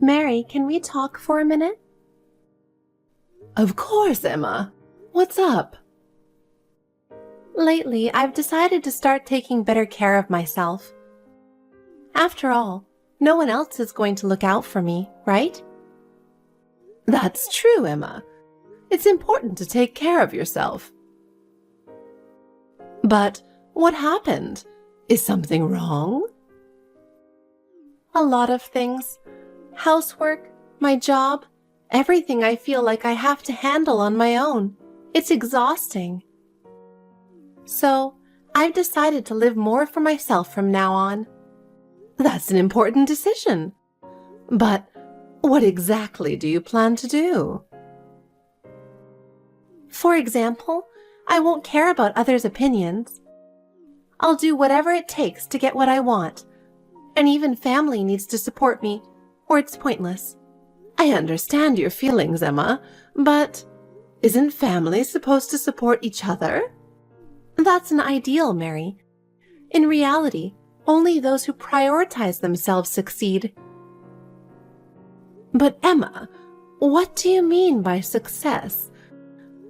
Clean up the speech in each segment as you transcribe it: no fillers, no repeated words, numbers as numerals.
Mary, can we talk for a minute? Of course, Emma. What's up? Lately, I've decided to start taking better care of myself. After all, no one else is going to look out for me, right? That's true, Emma. It's important to take care of yourself. But what happened? Is something wrong? A lot of things. Housework, my job, everything I feel like I have to handle on my own. It's exhausting. So, I've decided to live more for myself from now on. That's an important decision. But what exactly do you plan to do? For example, I won't care about others' opinions. I'll do whatever it takes to get what I want, and even family needs to support me, or it's pointless. I understand your feelings, Emma, but isn't family supposed to support each other? That's an ideal, Mary. In reality, only those who prioritize themselves succeed. But Emma, what do you mean by success?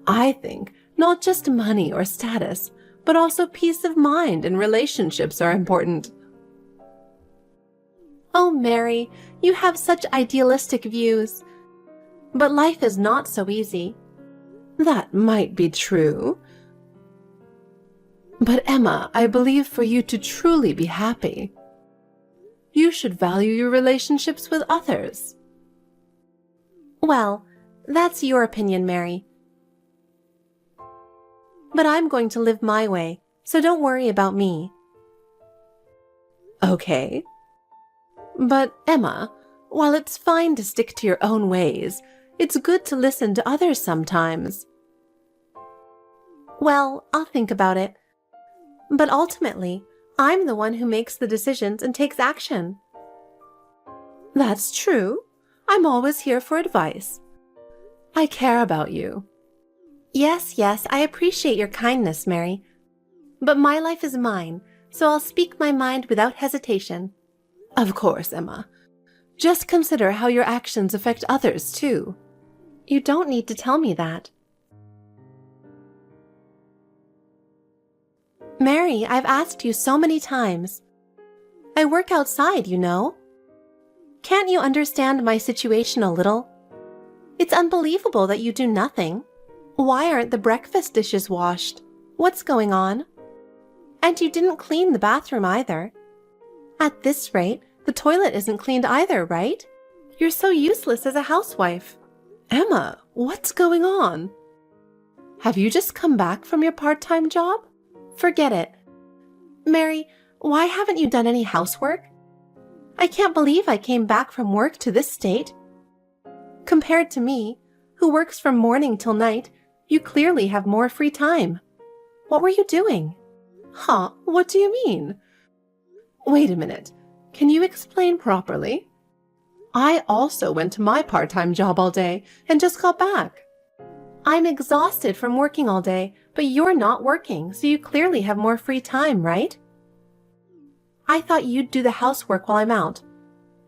I think not just money or status, but also peace of mind and relationships are important. Oh, Mary, you have such idealistic views. But life is not so easy. That might be true. But Emma, I believe for you to truly be happy, you should value your relationships with others. Well, that's your opinion, Mary. But I'm going to live my way, so don't worry about me. Okay. But Emma, while it's fine to stick to your own ways, it's good to listen to others sometimes. Well, I'll think about it. But ultimately, I'm the one who makes the decisions and takes action. That's true. I'm always here for advice. I care about you. Yes, I appreciate your kindness, Mary. But my life is mine, so I'll speak my mind without hesitation. Of course, Emma. Just consider how your actions affect others, too. You don't need to tell me that. Mary, I've asked you so many times. I work outside, you know. Can't you understand my situation a little? It's unbelievable that you do nothing. Why aren't the breakfast dishes washed? What's going on? And you didn't clean the bathroom either. At this rate, the toilet isn't cleaned either, right? You're so useless as a housewife. Emma, what's going on? Have you just come back from your part-time job? Forget it. Mary, why haven't you done any housework? I can't believe I came back from work to this state. Compared to me, who works from morning till night, you clearly have more free time. What were you doing? Huh? What do you mean? Wait a minute. Can you explain properly? I also went to my part-time job all day and just got back. I'm exhausted from working all day, but you're not working, so you clearly have more free time, right? I thought you'd do the housework while I'm out.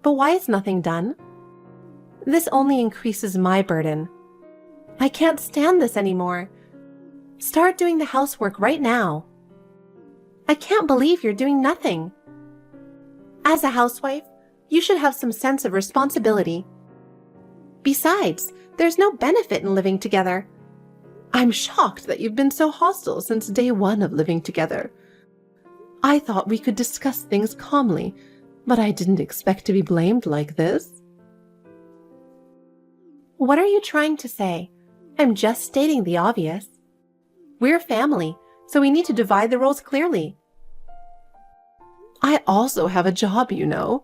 But why is nothing done? This only increases my burden. I can't stand this anymore. Start doing the housework right now. I can't believe you're doing nothing. As a housewife, you should have some sense of responsibility. Besides, there's no benefit in living together. I'm shocked that you've been so hostile since day one of living together. I thought we could discuss things calmly, but I didn't expect to be blamed like this. What are you trying to say? I'm just stating the obvious. We're family, so we need to divide the roles clearly. I also have a job, you know.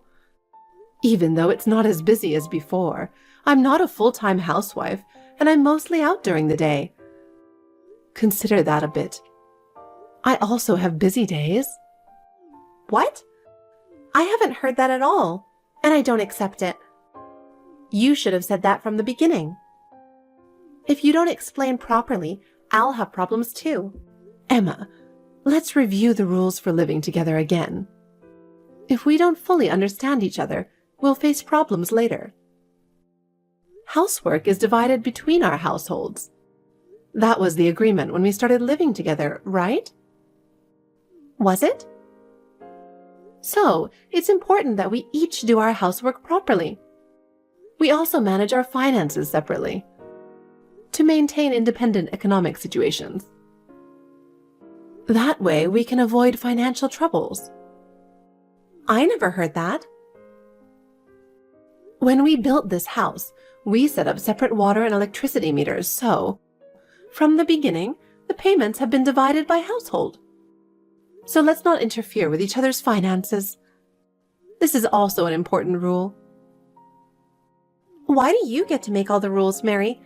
Even though it's not as busy as before, I'm not a full-time housewife, and I'm mostly out during the day. Consider that a bit. I also have busy days. What? I haven't heard that at all, and I don't accept it. You should have said that from the beginning. If you don't explain properly, I'll have problems too. Emma, let's review the rules for living together again. If we don't fully understand each other, we'll face problems later. Housework is divided between our households. That was the agreement when we started living together, right? Was it? So, it's important that we each do our housework properly. We also manage our finances separately to maintain independent economic situations. That way, we can avoid financial troubles. I never heard that. When we built this house, we set up separate water and electricity meters, so from the beginning, the payments have been divided by household. So let's not interfere with each other's finances. This is also an important rule. Why do you get to make all the rules, Mary?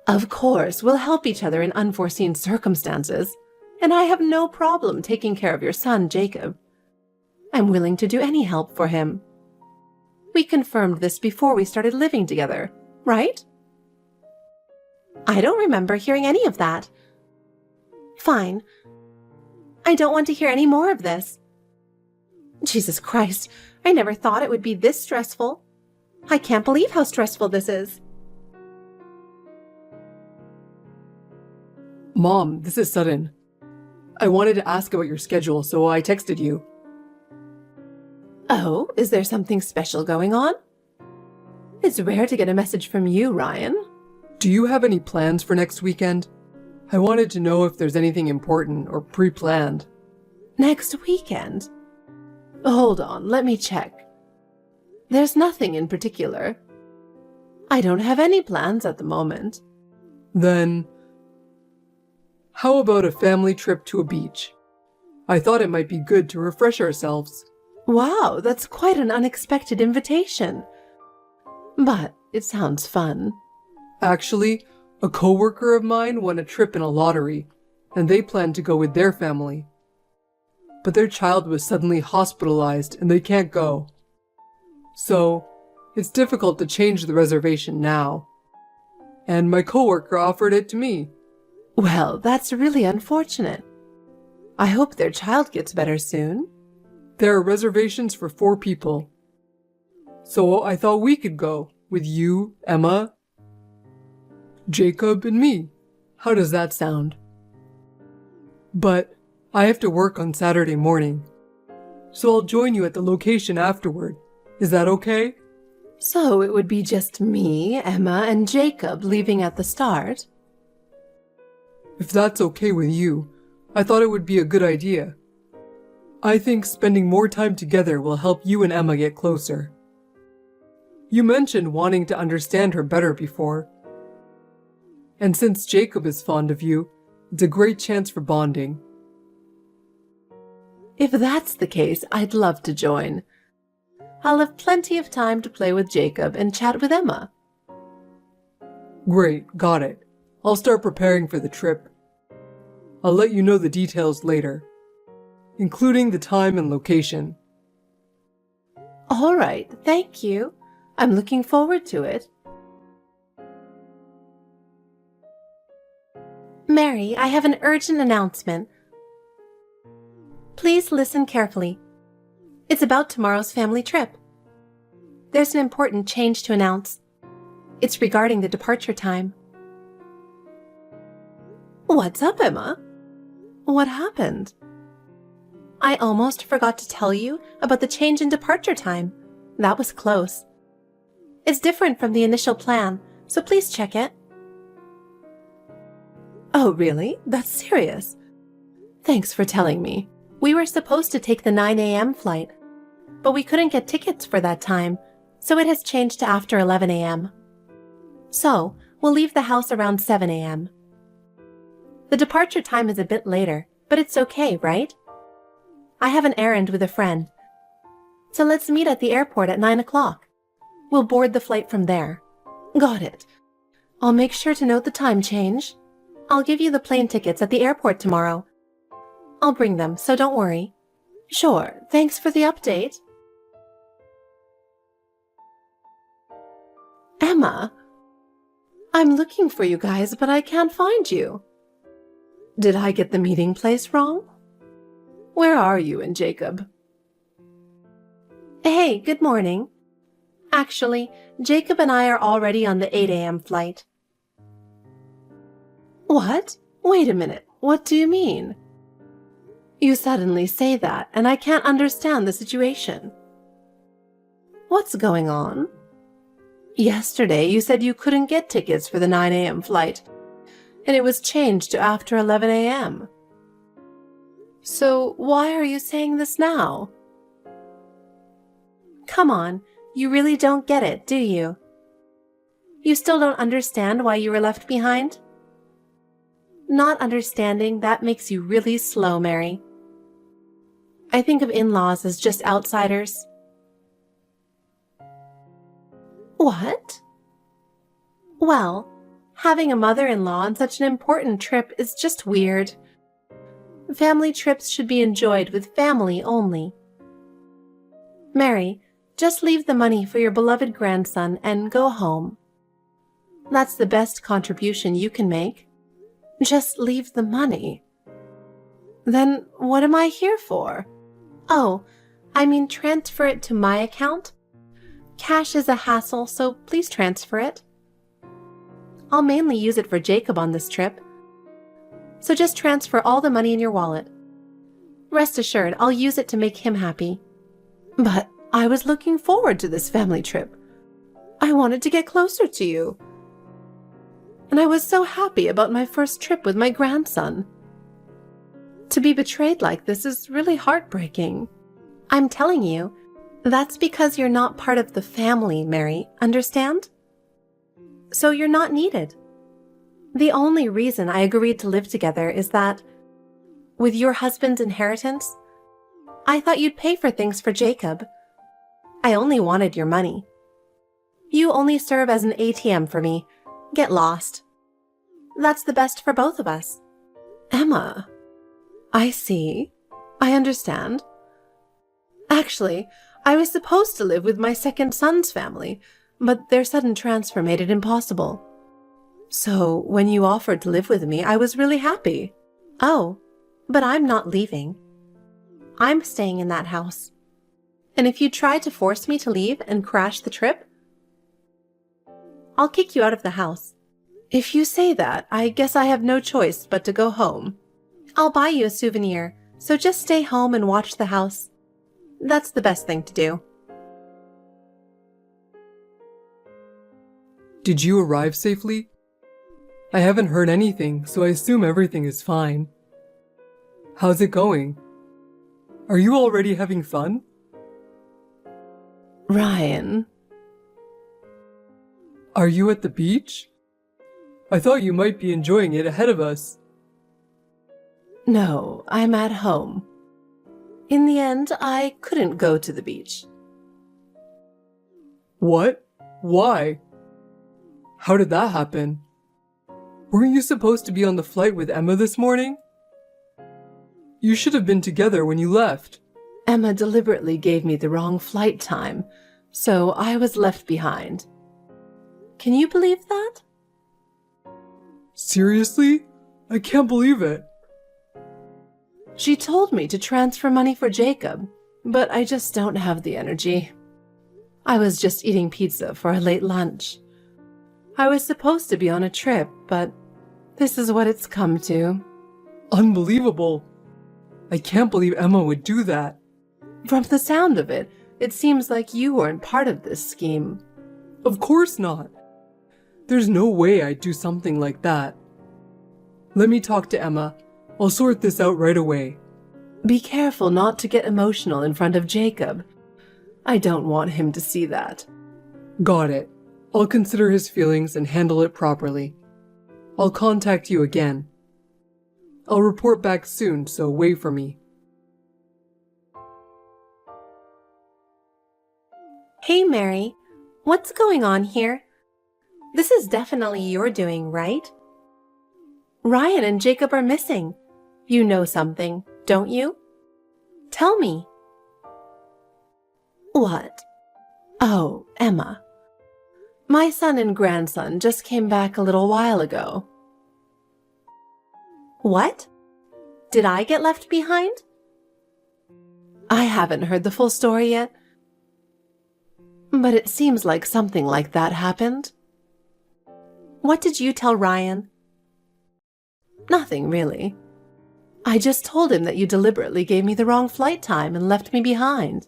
Of course, we'll help each other in unforeseen circumstances, and I have no problem taking care of your son, Jacob. I'm willing to do any help for him. We confirmed this before we started living together, right? I don't remember hearing any of that. Fine. I don't want to hear any more of this. Jesus Christ, I never thought it would be this stressful. I can't believe how stressful this is. Mom, this is sudden. I wanted to ask about your schedule, so I texted you. Oh, is there something special going on? It's rare to get a message from you, Ryan. Do you have any plans for next weekend? I wanted to know if there's anything important or pre-planned. Next weekend? Hold on, let me check. There's nothing in particular. I don't have any plans at the moment. Then, how about a family trip to a beach? I thought it might be good to refresh ourselves. Wow, that's quite an unexpected invitation. But it sounds fun. Actually, a coworker of mine won a trip in a lottery, and they planned to go with their family. But their child was suddenly hospitalized and they can't go. So, it's difficult to change the reservation now. And my coworker offered it to me. Well, that's really unfortunate. I hope their child gets better soon. There are reservations for 4 people. So I thought we could go, with you, Emma, Jacob, and me. How does that sound? But I have to work on Saturday morning, so I'll join you at the location afterward. Is that okay? So it would be just me, Emma, and Jacob leaving at the start? If that's okay with you, I thought it would be a good idea. I think spending more time together will help you and Emma get closer. You mentioned wanting to understand her better before. And since Jacob is fond of you, it's a great chance for bonding. If that's the case, I'd love to join. I'll have plenty of time to play with Jacob and chat with Emma. Great, got it. I'll start preparing for the trip. I'll let you know the details later, including the time and location. All right, thank you. I'm looking forward to it. Mary, I have an urgent announcement. Please listen carefully. It's about tomorrow's family trip. There's an important change to announce. It's regarding the departure time. What's up, Emma? What happened? I almost forgot to tell you about the change in departure time. That was close. It's different from the initial plan, so please check it. Oh, really? That's serious. Thanks for telling me. We were supposed to take the 9 a.m. flight, but we couldn't get tickets for that time, so it has changed to after 11 a.m. So, we'll leave the house around 7 a.m. The departure time is a bit later, but it's okay, right? I have an errand with a friend, so let's meet at the airport at 9 o'clock. We'll board the flight from there. Got it. I'll make sure to note the time change. I'll give you the plane tickets at the airport tomorrow. I'll bring them, so don't worry. Sure, thanks for the update. Emma, I'm looking for you guys, but I can't find you. Did I get the meeting place wrong? Where are you and Jacob? Hey, good morning. Actually, Jacob and I are already on the 8 a.m. flight. What? Wait a minute. What do you mean? You suddenly say that, and I can't understand the situation. What's going on? Yesterday, you said you couldn't get tickets for the 9 a.m. flight, and it was changed to after 11 a.m. So why are you saying this now? Come on, you really don't get it, do you? You still don't understand why you were left behind? Not understanding, that makes you really slow, Mary. I think of in-laws as just outsiders. What? Well, having a mother-in-law on such an important trip is just weird. Family trips should be enjoyed with family only. Mary, just leave the money for your beloved grandson and go home. That's the best contribution you can make. Just leave the money. Then what am I here for? Oh, I mean transfer it to my account. Cash is a hassle, so please transfer it. I'll mainly use it for Jacob on this trip. So just transfer all the money in your wallet. Rest assured, I'll use it to make him happy. But I was looking forward to this family trip. I wanted to get closer to you. And I was so happy about my first trip with my grandson. To be betrayed like this is really heartbreaking. I'm telling you, that's because you're not part of the family, Mary, understand? So you're not needed. The only reason I agreed to live together is that, with your husband's inheritance, I thought you'd pay for things for Jacob. I only wanted your money. You only serve as an ATM for me. Get lost. That's the best for both of us. Emma, I see. I understand. Actually, I was supposed to live with my second son's family, but their sudden transfer made it impossible. So when you offered to live with me, I was really happy. Oh, but I'm not leaving. I'm staying in that house. And if you try to force me to leave and crash the trip, I'll kick you out of the house. If you say that, I guess I have no choice but to go home. I'll buy you a souvenir, so just stay home and watch the house. That's the best thing to do. Did you arrive safely? I haven't heard anything, so I assume everything is fine. How's it going? Are you already having fun? Ryan. Are you at the beach? I thought you might be enjoying it ahead of us. No, I'm at home. In the end, I couldn't go to the beach. What? Why? How did that happen? Weren't you supposed to be on the flight with Emma this morning? You should have been together when you left. Emma deliberately gave me the wrong flight time, so I was left behind. Can you believe that? Seriously? I can't believe it. She told me to transfer money for Jacob, but I just don't have the energy. I was just eating pizza for a late lunch. I was supposed to be on a trip, but this is what it's come to. Unbelievable. I can't believe Emma would do that. From the sound of it, it seems like you weren't part of this scheme. Of course not. There's no way I'd do something like that. Let me talk to Emma. I'll sort this out right away. Be careful not to get emotional in front of Jacob. I don't want him to see that. Got it. I'll consider his feelings and handle it properly. I'll contact you again. I'll report back soon, so wait for me. Hey, Mary. What's going on here? This is definitely your doing, right? Ryan and Jacob are missing. You know something, don't you? Tell me. What? Oh, Emma. My son and grandson just came back a little while ago. What? Did I get left behind? I haven't heard the full story yet. But it seems like something like that happened. What did you tell Ryan? Nothing, really. I just told him that you deliberately gave me the wrong flight time and left me behind.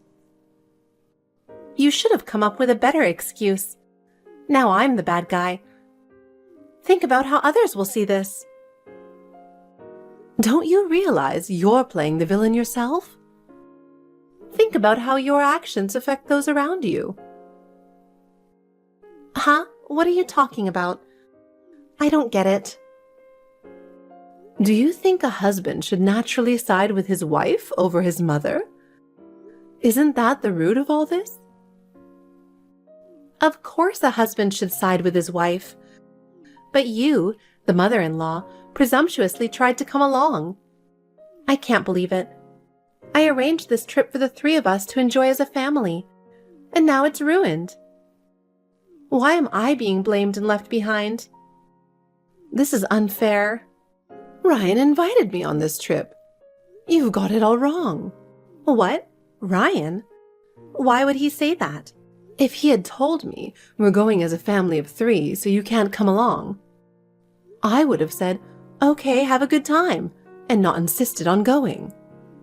You should have come up with a better excuse. Now I'm the bad guy. Think about how others will see this. Don't you realize you're playing the villain yourself? Think about how your actions affect those around you. Huh? What are you talking about? I don't get it. Do you think a husband should naturally side with his wife over his mother? Isn't that the root of all this? Of course a husband should side with his wife. But you, the mother-in-law, presumptuously tried to come along. I can't believe it. I arranged this trip for the three of us to enjoy as a family, and now it's ruined. Why am I being blamed and left behind? This is unfair. Ryan invited me on this trip. You've got it all wrong. What? Ryan? Why would he say that? If he had told me we're going as a family of 3, so you can't come along, I would have said, okay, have a good time, and not insisted on going.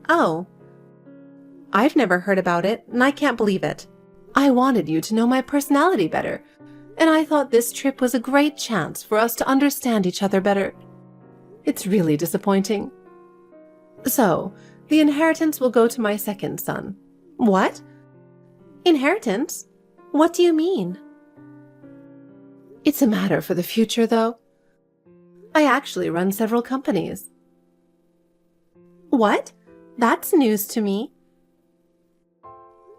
Oh. I've never heard about it, and I can't believe it. I wanted you to know my personality better, and I thought this trip was a great chance for us to understand each other better. It's really disappointing. So, the inheritance will go to my second son. What? Inheritance? What do you mean? It's a matter for the future, though. I actually run several companies. What? That's news to me.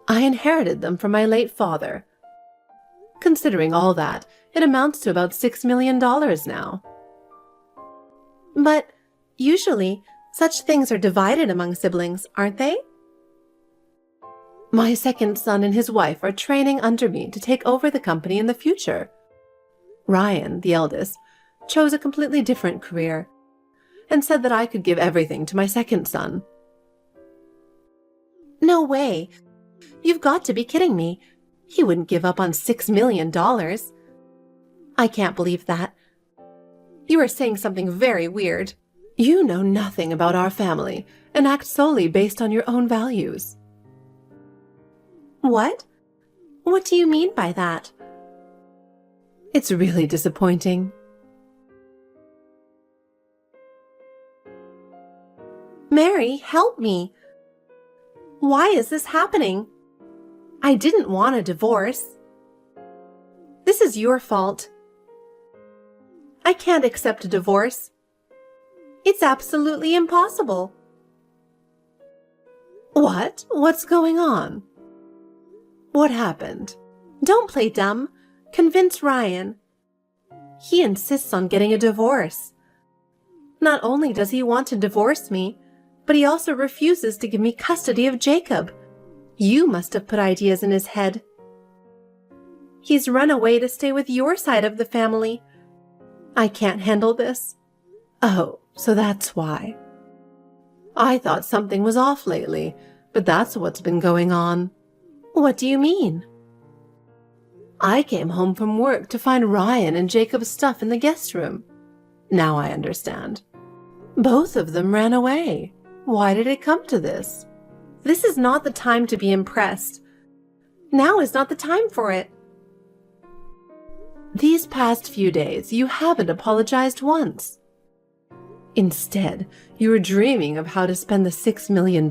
I inherited them from my late father. Considering all that, it amounts to about $6 million now. But usually, such things are divided among siblings, aren't they? My second son and his wife are training under me to take over the company in the future. Ryan, the eldest, chose a completely different career and said that I could give everything to my second son. No way. You've got to be kidding me. He wouldn't give up on $6 million. I can't believe that. You are saying something very weird. You know nothing about our family and act solely based on your own values. What? What do you mean by that? It's really disappointing. Mary, help me. Why is this happening? I didn't want a divorce. This is your fault. I can't accept a divorce. It's absolutely impossible. What? What's going on? What happened? Don't play dumb. Convince Ryan. He insists on getting a divorce. Not only does he want to divorce me, but he also refuses to give me custody of Jacob. You must have put ideas in his head. He's run away to stay with your side of the family. I can't handle this. Oh, so that's why. I thought something was off lately, but that's what's been going on. What do you mean? I came home from work to find Ryan and Jacob's stuff in the guest room. Now I understand. Both of them ran away. Why did it come to this? This is not the time to be impressed. Now is not the time for it. These past few days, you haven't apologized once. Instead, you were dreaming of how to spend the $6 million,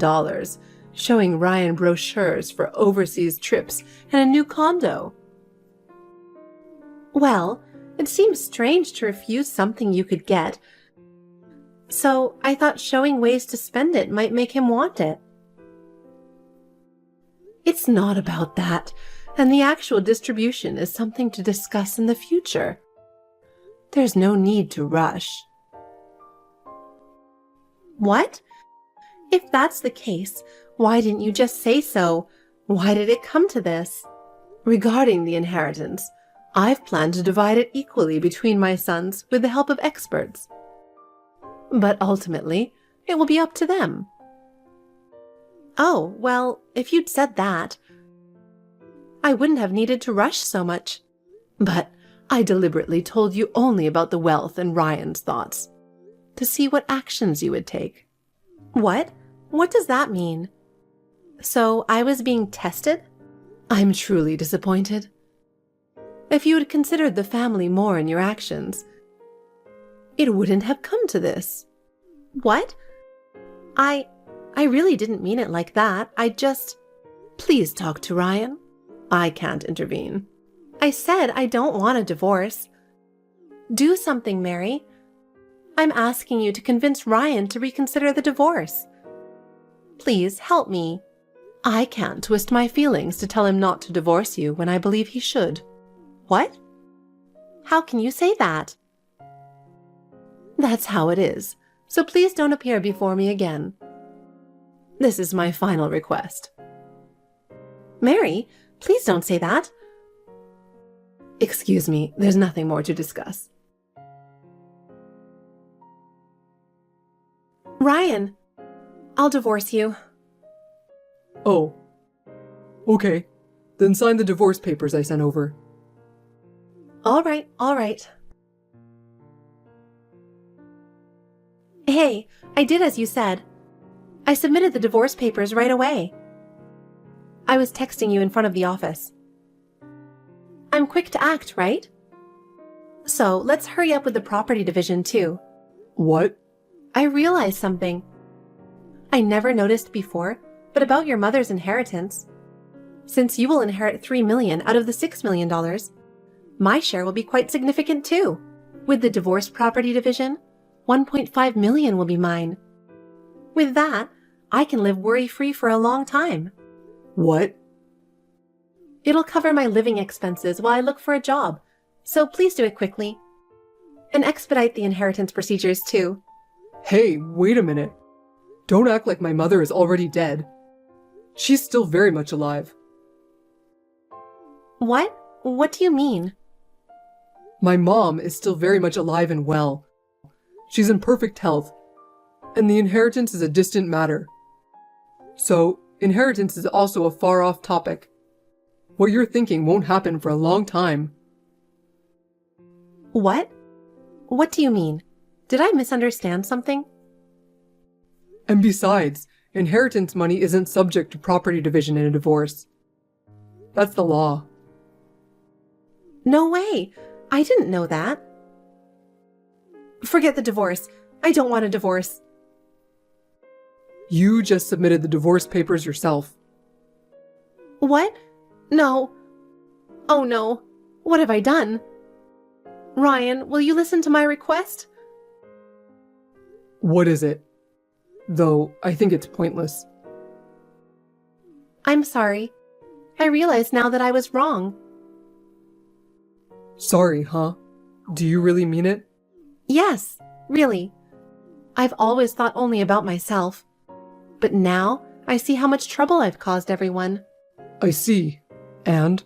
showing Ryan brochures for overseas trips and a new condo. Well, it seems strange to refuse something you could get, so I thought showing ways to spend it might make him want it. It's not about that, and the actual distribution is something to discuss in the future. There's no need to rush. What? If that's the case, why didn't you just say so? Why did it come to this? Regarding the inheritance, I've planned to divide it equally between my sons with the help of experts. But ultimately, it will be up to them. Oh, well, if you'd said that. I wouldn't have needed to rush so much. But I deliberately told you only about the wealth and Ryan's thoughts, to see what actions you would take. What? What does that mean? So I was being tested? I'm truly disappointed. If you had considered the family more in your actions, it wouldn't have come to this. What? I really didn't mean it like that. I just... Please talk to Ryan. I can't intervene. I said I don't want a divorce. Do something, Mary. I'm asking you to convince Ryan to reconsider the divorce. Please help me. I can't twist my feelings to tell him not to divorce you when I believe he should. What? How can you say that? That's how it is, so please don't appear before me again. This is my final request. Mary, please don't say that. Excuse me, there's nothing more to discuss. Ryan, I'll divorce you. Oh. Okay. Then sign the divorce papers I sent over. All right, all right. Hey, I did as you said. I submitted the divorce papers right away. I was texting you in front of the office. I'm quick to act, right? So let's hurry up with the property division too. What? I realized something. I never noticed before, but about your mother's inheritance. Since you will inherit $3 million out of the $6 million, my share will be quite significant too. With the divorce property division, $1.5 million will be mine. With that, I can live worry-free for a long time. What? It'll cover my living expenses while I look for a job, so please do it quickly. And expedite the inheritance procedures too. Hey, wait a minute. Don't act like my mother is already dead. She's still very much alive. What? What do you mean? My mom is still very much alive and well. She's in perfect health, and the inheritance is a distant matter. So, inheritance is also a far-off topic. What you're thinking won't happen for a long time. What? What do you mean? Did I misunderstand something? And besides, inheritance money isn't subject to property division in a divorce. That's the law. No way! I didn't know that. Forget the divorce. I don't want a divorce. You just submitted the divorce papers yourself. What? No. Oh no. What have I done? Ryan, will you listen to my request? What is it? Though, I think it's pointless. I'm sorry. I realize now that I was wrong. Sorry, huh? Do you really mean it? Yes, really. I've always thought only about myself. But now, I see how much trouble I've caused everyone. I see. And?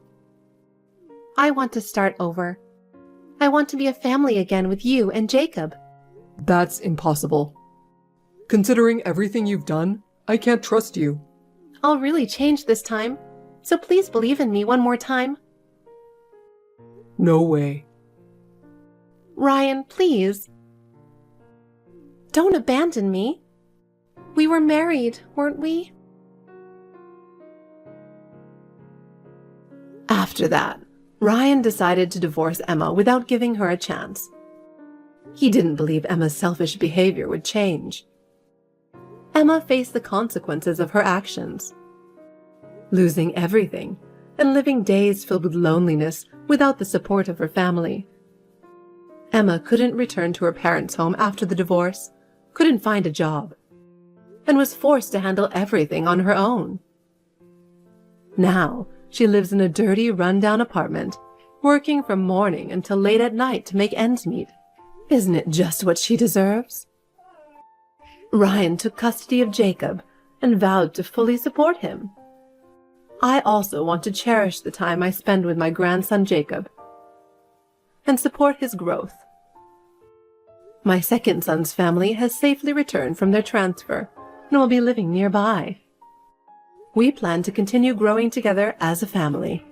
I want to start over. I want to be a family again with you and Jacob. That's impossible. Considering everything you've done, I can't trust you. I'll really change this time, so please believe in me one more time. No way. Ryan, please. Don't abandon me. We were married, weren't we? After that, Ryan decided to divorce Emma without giving her a chance. He didn't believe Emma's selfish behavior would change. Emma faced the consequences of her actions. Losing everything and living days filled with loneliness without the support of her family. Emma couldn't return to her parents' home after the divorce, couldn't find a job, and was forced to handle everything on her own. Now, she lives in a dirty, run-down apartment, working from morning until late at night to make ends meet. Isn't it just what she deserves? Ryan took custody of Jacob and vowed to fully support him. I also want to cherish the time I spend with my grandson Jacob and support his growth. My second son's family has safely returned from their transfer and will be living nearby. We plan to continue growing together as a family.